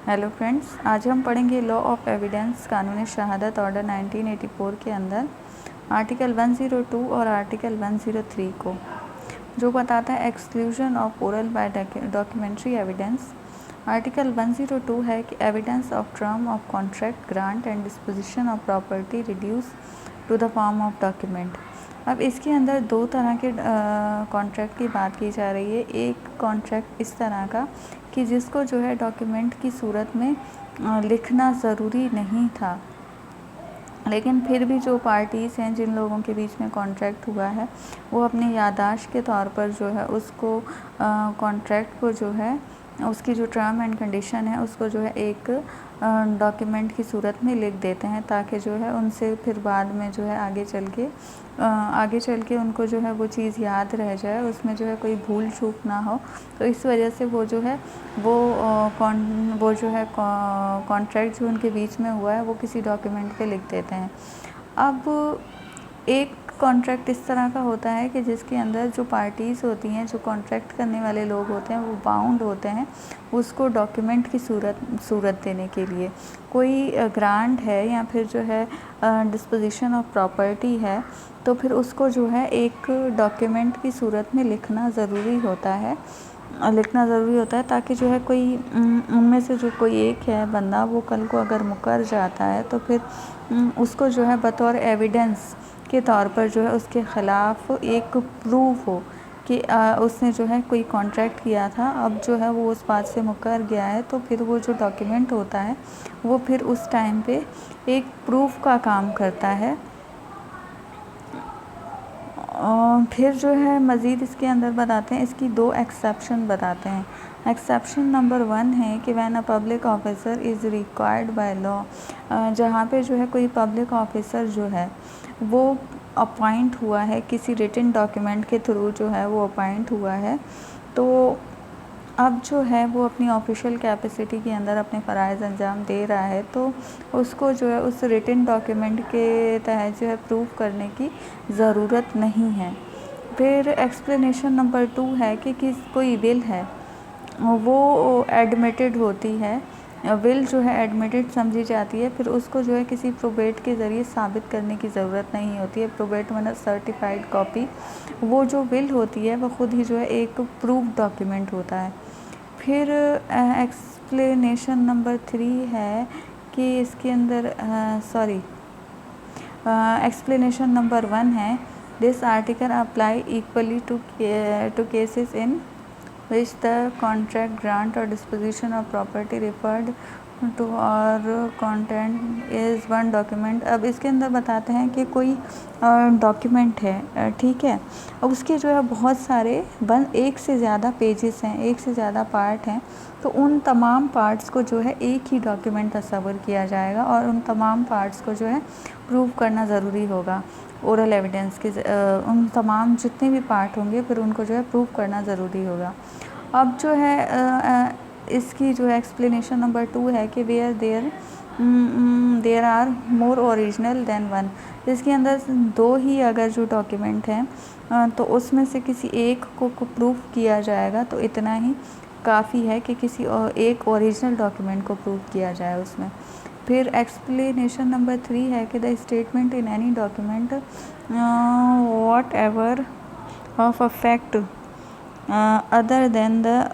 Hello friends, आज हम पढ़ेंगे लॉ ऑफ एविडेंस कानूनी शहादत ऑर्डर 1984 के अंदर आर्टिकल 102 और आर्टिकल 103 को, जो बताता है exclusion of oral by documentary evidence. Article 102 है कि evidence of term of contract, grant and disposition of property reduce to the form of document. अब इसके अंदर दो तरह के कॉन्ट्रैक्ट की बात की जा रही है। एक कॉन्ट्रैक्ट इस तरह का कि जिसको जो है डॉक्यूमेंट की सूरत में लिखना ज़रूरी नहीं था, लेकिन फिर भी जो पार्टीज़ हैं, जिन लोगों के बीच में कॉन्ट्रैक्ट हुआ है, वो अपनी याददाश्त के तौर पर जो है उसको कॉन्ट्रैक्ट को जो है उसकी जो टर्म एंड कंडीशन है उसको जो है एक डॉक्यूमेंट की सूरत में लिख देते हैं, ताकि जो है उनसे फिर बाद में जो है आगे चल के उनको जो है वो चीज़ याद रह जाए, उसमें जो है कोई भूल चूक ना हो। तो इस वजह से वो जो है कॉन्ट्रैक्ट जो उनके बीच में हुआ है वो किसी डॉक्यूमेंट पे लिख देते हैं। अब एक कॉन्ट्रैक्ट इस तरह का होता है कि जिसके अंदर जो पार्टीज़ होती हैं, जो कॉन्ट्रैक्ट करने वाले लोग होते हैं, वो बाउंड होते हैं उसको डॉक्यूमेंट की सूरत देने के लिए। कोई ग्रांट है या फिर जो है डिस्पोजिशन ऑफ प्रॉपर्टी है, तो फिर उसको जो है एक डॉक्यूमेंट की सूरत में लिखना ज़रूरी होता है, ताकि जो है कोई उनमें से जो कोई एक है बंदा, वो कल को अगर मुकर जाता है तो फिर उसको जो है बतौर एविडेंस के तौर पर जो है उसके ख़िलाफ़ एक प्रूफ हो कि उसने जो है कोई कॉन्ट्रैक्ट किया था, अब जो है वो उस बात से मुकर गया है, तो फिर वो जो डॉक्यूमेंट होता है वो फिर उस टाइम पे एक प्रूफ का काम करता है। फिर जो है मज़ीद इसके अंदर बताते हैं, इसकी दो एक्सेप्शन बताते हैं। एक्सेप्शन नंबर 1 है कि when a public officer is required by law, जहाँ पे जो है कोई पब्लिक ऑफिसर जो है वो अपॉइंट हुआ है किसी रिटन डॉक्यूमेंट के थ्रू, जो है वो अपॉइंट हुआ है, तो अब जो है वो अपनी ऑफिशियल कैपेसिटी के अंदर अपने फ़राइज़ अंजाम दे रहा है, तो उसको जो है उस रिटन डॉक्यूमेंट के तहत जो है प्रूफ करने की ज़रूरत नहीं है। फिर एक्सप्लेनेशन नंबर 2 है कि कोई विल है वो एडमिटेड होती है, विल जो है एडमिटेड समझी जाती है, फिर उसको जो है किसी प्रोबेट के ज़रिए साबित करने की ज़रूरत नहीं होती है। प्रोबेट मतलब सर्टिफाइड कॉपी। वो जो विल होती है वो ख़ुद ही जो है एक प्रूफ डॉक्यूमेंट होता है। फिर एक्सप्लेनेशन नंबर 3 है कि इसके अंदर एक्सप्लेनेशन नंबर 1 है, this article apply equally to cases in which the contract, grant or disposition of property referred to or content is one document। अब इसके अंदर बताते हैं कि कोई डॉक्यूमेंट है, ठीक है, अब उसके जो है बहुत सारे एक से ज़्यादा पेजेस हैं, एक से ज़्यादा पार्ट हैं, तो उन तमाम पार्ट्स को जो है एक ही डॉक्यूमेंट तस्वर किया जाएगा और उन तमाम पार्ट्स को जो है प्रूव करना ज़रूरी होगा। ओरल एविडेंस के उन तमाम जितने भी पार्ट होंगे फिर उनको जो है प्रूव करना ज़रूरी होगा। अब जो है इसकी जो है एक्सप्लेनेशन नंबर 2 है कि where there are more original than one. इसके अंदर दो ही अगर जो डॉक्यूमेंट हैं तो उसमें से किसी एक को प्रूफ किया जाएगा, तो इतना ही काफ़ी है कि किसी एक ओरिजिनल डॉक्यूमेंट को प्रूफ किया जाए उसमें। फिर एक्सप्लेनेशन नंबर 3 है कि the statement in any document what ever of a fact other than the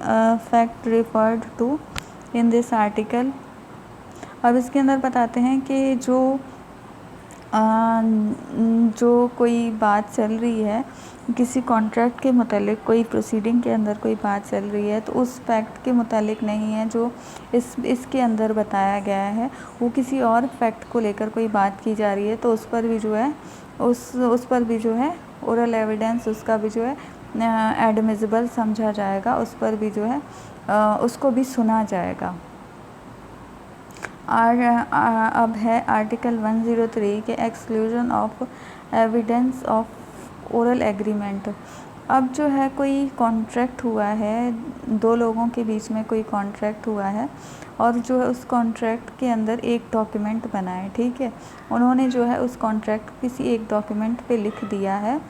fact referred to in this article। अब इसके अंदर बताते हैं कि जो कोई बात चल रही है किसी कॉन्ट्रैक्ट के मुतालिक, कोई प्रोसीडिंग के अंदर कोई बात चल रही है, तो उस फैक्ट के मुतालिक नहीं है जो इसके अंदर बताया गया है, वो किसी और फैक्ट को लेकर कोई बात की जा रही है, तो उस पर भी जो है ओरल एविडेंस उसका भी जो है एडमिसिबल समझा जाएगा, उस पर भी जो है उसको भी सुना जाएगा। और अब है आर्टिकल 103 के exclusion of evidence of oral agreement. अब जो है कोई कॉन्ट्रैक्ट हुआ है, दो लोगों के बीच में कोई कॉन्ट्रैक्ट हुआ है और जो है उस कॉन्ट्रैक्ट के अंदर एक डॉक्यूमेंट बना है, ठीक है, उन्होंने जो है उस कॉन्ट्रैक्ट किसी एक डॉक्यूमेंट पे लिख दिया है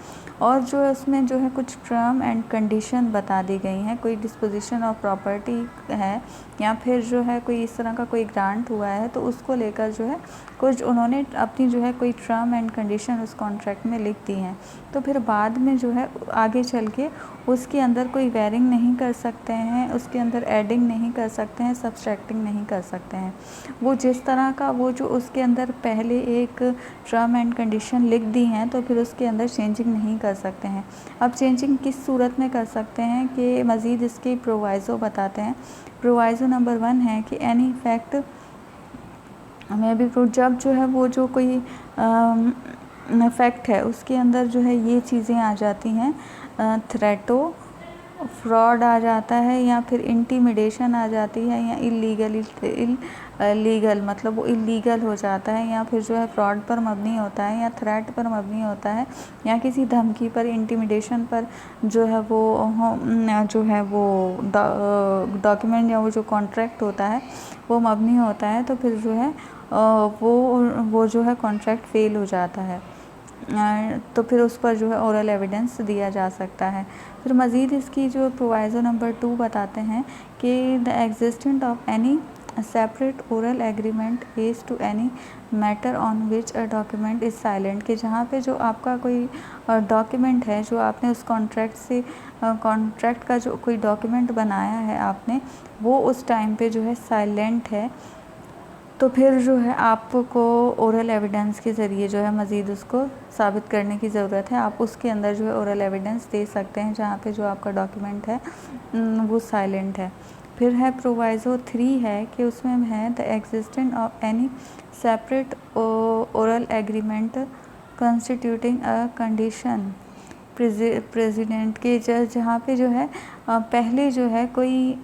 और जो है उसमें जो है कुछ टर्म एंड कंडीशन बता दी गई हैं, कोई डिस्पोजिशन ऑफ प्रॉपर्टी है या फिर जो है कोई इस तरह का कोई ग्रांट हुआ है तो उसको लेकर जो है कुछ उन्होंने अपनी जो है कोई टर्म एंड कंडीशन उस कॉन्ट्रैक्ट में लिख दी हैं। तो फिर बाद में जो है आगे चल के उसके अंदर कोई वेरिंग नहीं कर सकते हैं, उसके अंदर एडिंग नहीं कर सकते हैं, सब्सट्रैक्टिंग नहीं कर सकते हैं। वो जिस तरह का वो जो उसके अंदर पहले एक टर्म एंड कंडीशन लिख दी हैं तो फिर उसके अंदर चेंजिंग नहीं कर सकते हैं। अब चेंजिंग किस सूरत में कर सकते हैं कि मज़ीद इसकी प्रोवाइज़ो बताते हैं। प्रोवाइज़ो नंबर 1 है कि एनी फैक्ट में भी जब जो है वो जो कोई फैक्ट है उसके अंदर जो है ये चीज़ें आ जाती हैं, थ्रेटो, फ्रॉड आ जाता है या फिर इंटिमिडेशन आ जाती है या लीगल मतलब वो इलीगल हो जाता है या फिर जो है फ्रॉड पर मबनी होता है या थ्रेट पर मबनी होता है या किसी धमकी पर, इंटिमिडेशन पर जो है वो डॉक्यूमेंट या वो जो कॉन्ट्रैक्ट होता है वो मबनी होता है तो फिर जो है वो जो है कॉन्ट्रैक्ट फेल हो जाता है। तो फिर उस पर जो है ओरल एविडेंस दिया जा सकता है। फिर मज़ीद इसकी जो प्रोवाइज़ो नंबर 2 बताते हैं कि the existence of any separate oral agreement is to any matter on which a document is silent, कि जहाँ पे जो आपका कोई डॉक्यूमेंट है जो आपने उस कॉन्ट्रैक्ट का जो कोई डॉक्यूमेंट बनाया है आपने, वो उस टाइम पे जो है साइलेंट है, तो फिर जो है आपको ओरल एविडेंस के ज़रिए जो है मज़ीद उसको साबित करने की ज़रूरत है। आप उसके अंदर जो है ओरल एविडेंस दे सकते हैं जहाँ पे जो आपका डॉक्यूमेंट है वो साइलेंट है। फिर है प्रोवाइज़ो 3 है कि उसमें है the existence of any separate oral agreement constituting a condition president के जहाँ पे जो है पहले जो है कोई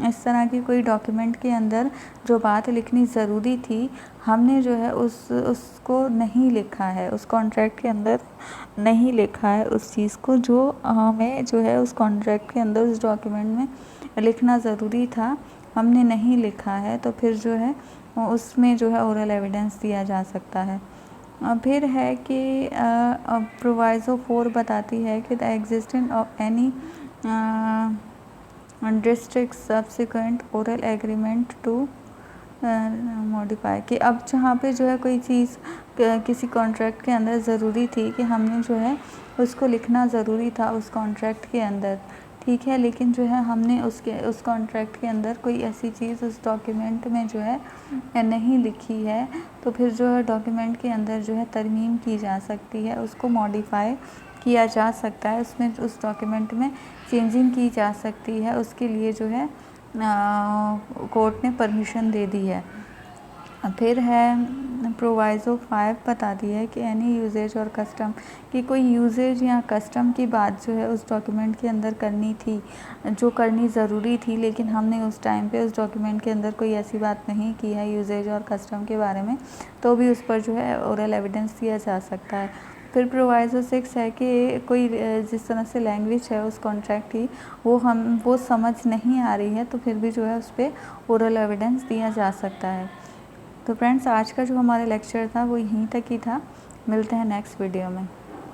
इस तरह की कोई डॉक्यूमेंट के अंदर जो बात लिखनी ज़रूरी थी, हमने जो है उसको नहीं लिखा है, उस कॉन्ट्रैक्ट के अंदर नहीं लिखा है उस चीज़ को जो हमें जो है उस कॉन्ट्रैक्ट के अंदर उस डॉक्यूमेंट में लिखना ज़रूरी था, हमने नहीं लिखा है, तो फिर जो है उसमें जो है ओरल एविडेंस दिया जा सकता है। फिर है कि प्रोवाइज़ो 4 बताती है कि the existence of any district subsequent oral agreement to modify, कि अब जहाँ पे जो है कोई चीज़ किसी कॉन्ट्रैक्ट के अंदर ज़रूरी थी कि हमने जो है उसको लिखना ज़रूरी था उस कॉन्ट्रैक्ट के अंदर, ठीक है, लेकिन जो है हमने उस कॉन्ट्रैक्ट के अंदर कोई ऐसी चीज़ उस डॉक्यूमेंट में जो है नहीं लिखी है, तो फिर जो है डॉक्यूमेंट के अंदर जो है तरमीम की जा सकती है, उसको मॉडिफाई किया जा सकता है, उसमें उस डॉक्यूमेंट में चेंजिंग की जा सकती है, उसके लिए जो है कोर्ट ने परमिशन दे दी है। फिर है प्रोवाइज़ो 5 बताती है कि एनी यूजेज और कस्टम, कि कोई यूजेज या कस्टम की बात जो है उस डॉक्यूमेंट के अंदर करनी थी, जो करनी ज़रूरी थी, लेकिन हमने उस टाइम पे उस डॉक्यूमेंट के अंदर कोई ऐसी बात नहीं की है यूजेज और कस्टम के बारे में, तो भी उस पर जो है ओरल एविडेंस दिया जा सकता है। फिर प्रोवाइज़ो 6 है कि कोई जिस तरह से लैंग्वेज है उस कॉन्ट्रैक्ट की वो समझ नहीं आ रही है, तो फिर भी जो है उस पर ओरल एविडेंस दिया जा सकता है। तो फ्रेंड्स, आज का जो हमारा लेक्चर था वो यहीं तक ही था। मिलते हैं नेक्स्ट वीडियो में।